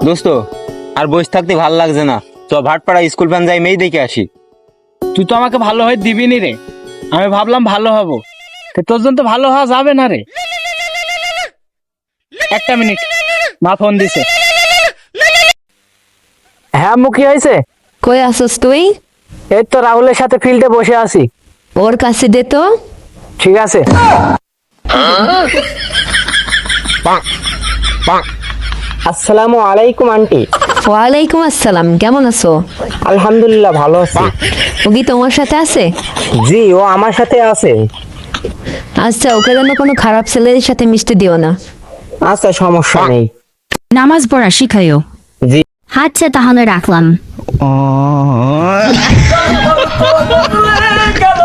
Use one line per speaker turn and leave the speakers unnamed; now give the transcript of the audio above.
দোস্ত আর বসে থাকতে ভালো লাগছে না, চ ভাটপাড়া স্কুল প্যান যাই মেয়ে দেখে আসি।
তুই তো আমাকে ভালো হয়ে দিবি নি রে, আমি ভাবলাম ভালো হব, তোর জন্য তো ভালো হওয়া যাবে না রে। একটা মিনিট, মা ফোন দিছে। হ্যাঁ মুখী হয়েছে।
কই আসস তুই?
এই তো রাহুলের সাথে ফিল্ডে বসে আছি।
ওর কাছে দে তো।
ঠিক আছে। আসসালামু আলাইকুম আন্টি।
ওয়ালাইকুম আসসালাম, কেমন আছো?
আলহামদুলিল্লাহ ভালো আছি।
ও কি তোমার সাথে আছে?
জি, ও আমার সাথে আছে।
আচ্ছা, ওকে যেন কোনো খারাপ ছেলের সাথে মিশতে দিও না।
আচ্ছা, সমস্যা নেই।
নামাজ পড়া শিখাইও।
জি।
আচ্ছা তাহলে রাখলাম।
গেল